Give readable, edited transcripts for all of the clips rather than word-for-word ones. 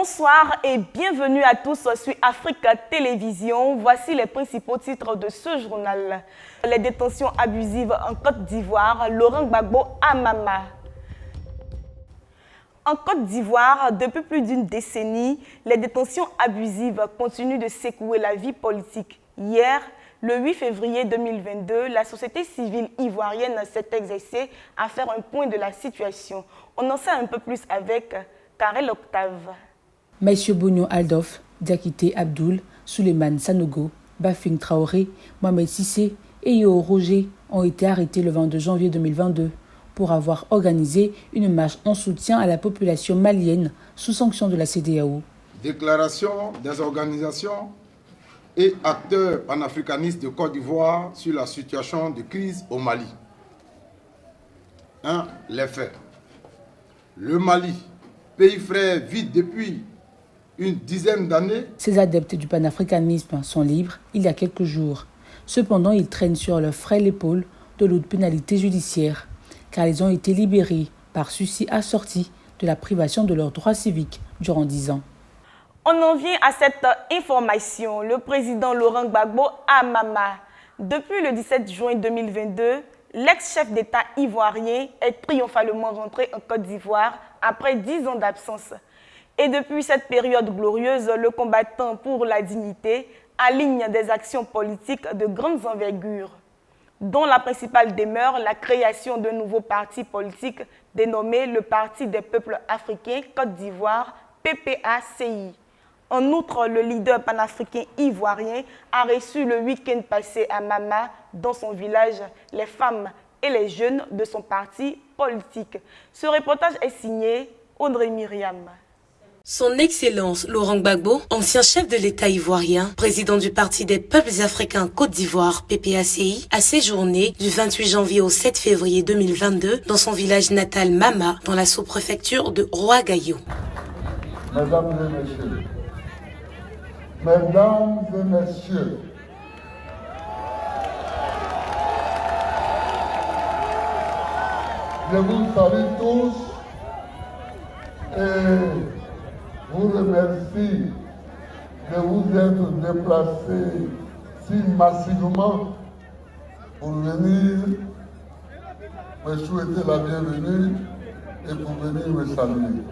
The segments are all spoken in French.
Bonsoir et bienvenue à tous sur Africa Télévision. Voici les principaux titres de ce journal. Les détentions abusives en Côte d'Ivoire, Laurent Gbagbo à Mama. En Côte d'Ivoire, depuis plus d'une décennie, les détentions abusives continuent de secouer la vie politique. Hier, le 8 février 2022, la société civile ivoirienne s'est exercée à faire un point de la situation. On en sait un peu plus avec Karel Octave. Maïsio Bogno Aldof, Diakité Abdoul, Souleymane Sanogo, Bafing Traoré, Mohamed Sissé et Yo Roger ont été arrêtés le 22 janvier 2022 pour avoir organisé une marche en soutien à la population malienne sous sanction de la CEDEAO. Déclaration des organisations et acteurs panafricanistes de Côte d'Ivoire sur la situation de crise au Mali. 1. Les faits. Le Mali, pays frère vide depuis une dizaine d'années. Ces adeptes du panafricanisme sont libres il y a quelques jours. Cependant, ils traînent sur leur frêle épaule de lourdes pénalités judiciaires, car ils ont été libérés par sursis assorti de la privation de leurs droits civiques durant 10 ans. On en vient à cette information. Le président Laurent Gbagbo à Mama. Depuis le 17 juin 2022, l'ex-chef d'État ivoirien est triomphalement rentré en Côte d'Ivoire après 10 ans d'absence. Et depuis cette période glorieuse, le combattant pour la dignité aligne des actions politiques de grandes envergures, dont la principale demeure la création d'un nouveau parti politique dénommé le Parti des peuples africains Côte d'Ivoire, PPACI. En outre, le leader panafricain ivoirien a reçu le week-end passé à Mama, dans son village, les femmes et les jeunes de son parti politique. Ce reportage est signé Audrey Myriam. Son Excellence Laurent Gbagbo, ancien chef de l'État ivoirien, président du Parti des peuples africains Côte d'Ivoire, PPACI, a séjourné du 28 janvier au 7 février 2022 dans son village natal Mama, dans la sous-préfecture de Ouagadougou. Mesdames et messieurs, je vous salue tous et vous remercie de vous être déplacés si massivement pour venir me souhaiter la bienvenue et pour venir me saluer.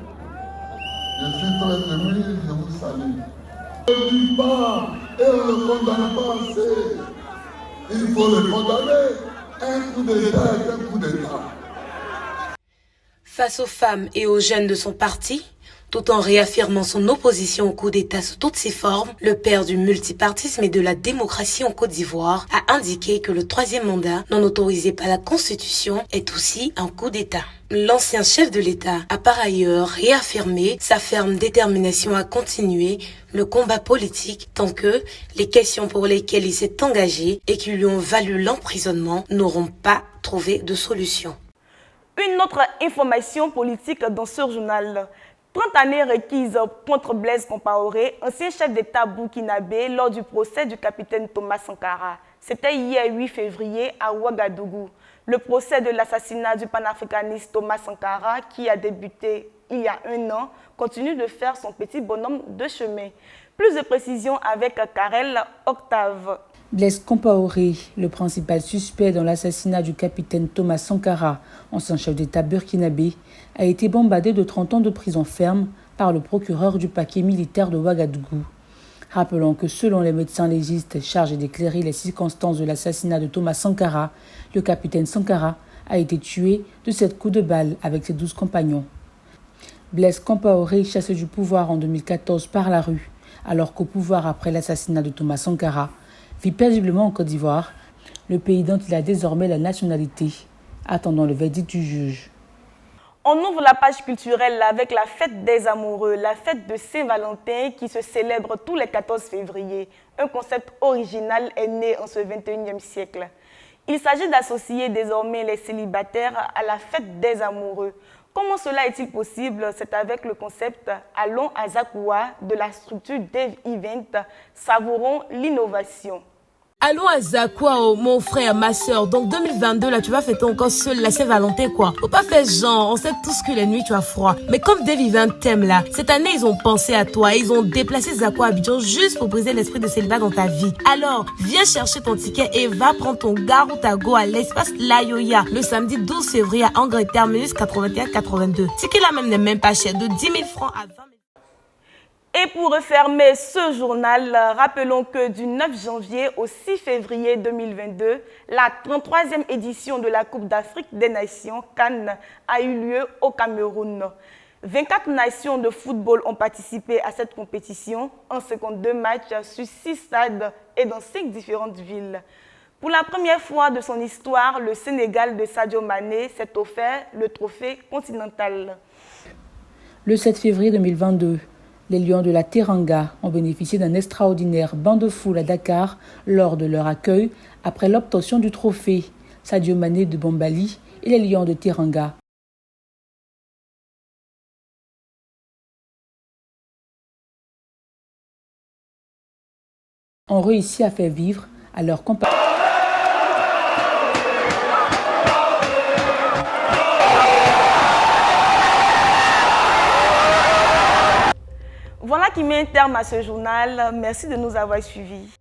Je suis très ému, je vous salue. On ne dit pas et on ne condamne pas assez. Il faut le condamner. Un coup d'État est un coup d'État. Face aux femmes et aux jeunes de son parti, tout en réaffirmant son opposition au coup d'État sous toutes ses formes, le père du multipartisme et de la démocratie en Côte d'Ivoire a indiqué que le troisième mandat, non autorisé par la Constitution, est aussi un coup d'État. L'ancien chef de l'État a par ailleurs réaffirmé sa ferme détermination à continuer le combat politique tant que les questions pour lesquelles il s'est engagé et qui lui ont valu l'emprisonnement n'auront pas trouvé de solution. Une autre information politique dans ce journal. 30 années requises contre Blaise Compaoré, ancien chef d'État burkinabé, lors du procès du capitaine Thomas Sankara. C'était hier 8 février à Ouagadougou. Le procès de l'assassinat du panafricaniste Thomas Sankara, qui a débuté il y a 1 an, continue de faire son petit bonhomme de chemin. Plus de précisions avec Karel Octave. Blaise Compaoré, le principal suspect dans l'assassinat du capitaine Thomas Sankara, ancien chef d'État burkinabé, a été bombardé de 30 ans de prison ferme par le procureur du parquet militaire de Ouagadougou. Rappelons que selon les médecins légistes chargés d'éclairer les circonstances de l'assassinat de Thomas Sankara, le capitaine Sankara a été tué de 7 coups de balle avec ses 12 compagnons. Blaise Compaoré, chassé du pouvoir en 2014 par la rue, alors qu'au pouvoir après l'assassinat de Thomas Sankara, vit paisiblement en Côte d'Ivoire, le pays dont il a désormais la nationalité, attendant le verdict du juge. On ouvre la page culturelle avec la fête des amoureux, la fête de Saint-Valentin qui se célèbre tous les 14 février. Un concept original est né en ce 21e siècle. Il s'agit d'associer désormais les célibataires à la fête des amoureux. Comment cela est-il possible? C'est avec le concept Allons à Zakoua de la structure Dev Event. Savourons l'innovation. Allons à Zakwa, oh, mon frère, ma soeur. Donc 2022, là, tu vas fêter encore seul la Saint-Valentin, quoi. Faut pas faire genre, on sait tous que les nuits, tu as froid. Mais comme Dave vivait un thème, là, cette année, ils ont pensé à toi. Ils ont déplacé Zakwa à Abidjan juste pour briser l'esprit de célibat dans ta vie. Alors, viens chercher ton ticket et va prendre ton Garou-Tago à l'espace Layoya le samedi 12 février à Angre, terminus 81-82. Ticket là même n'est même pas cher, de 10 000 francs à 20 000. Et pour refermer ce journal, rappelons que du 9 janvier au 6 février 2022, la 33e édition de la Coupe d'Afrique des Nations, CAN, a eu lieu au Cameroun. 24 nations de football ont participé à cette compétition en 52 matchs sur 6 stades et dans 5 différentes villes. Pour la première fois de son histoire, le Sénégal de Sadio Mané s'est offert le trophée continental. Le 7 février 2022, les Lions de la Teranga ont bénéficié d'un extraordinaire banc de foule à Dakar lors de leur accueil après l'obtention du trophée. Sadio Mané de Bombali et les Lions de Teranga ont réussi à faire vivre à leurs compatriotes. Voilà qui met un terme à ce journal. Merci de nous avoir suivis.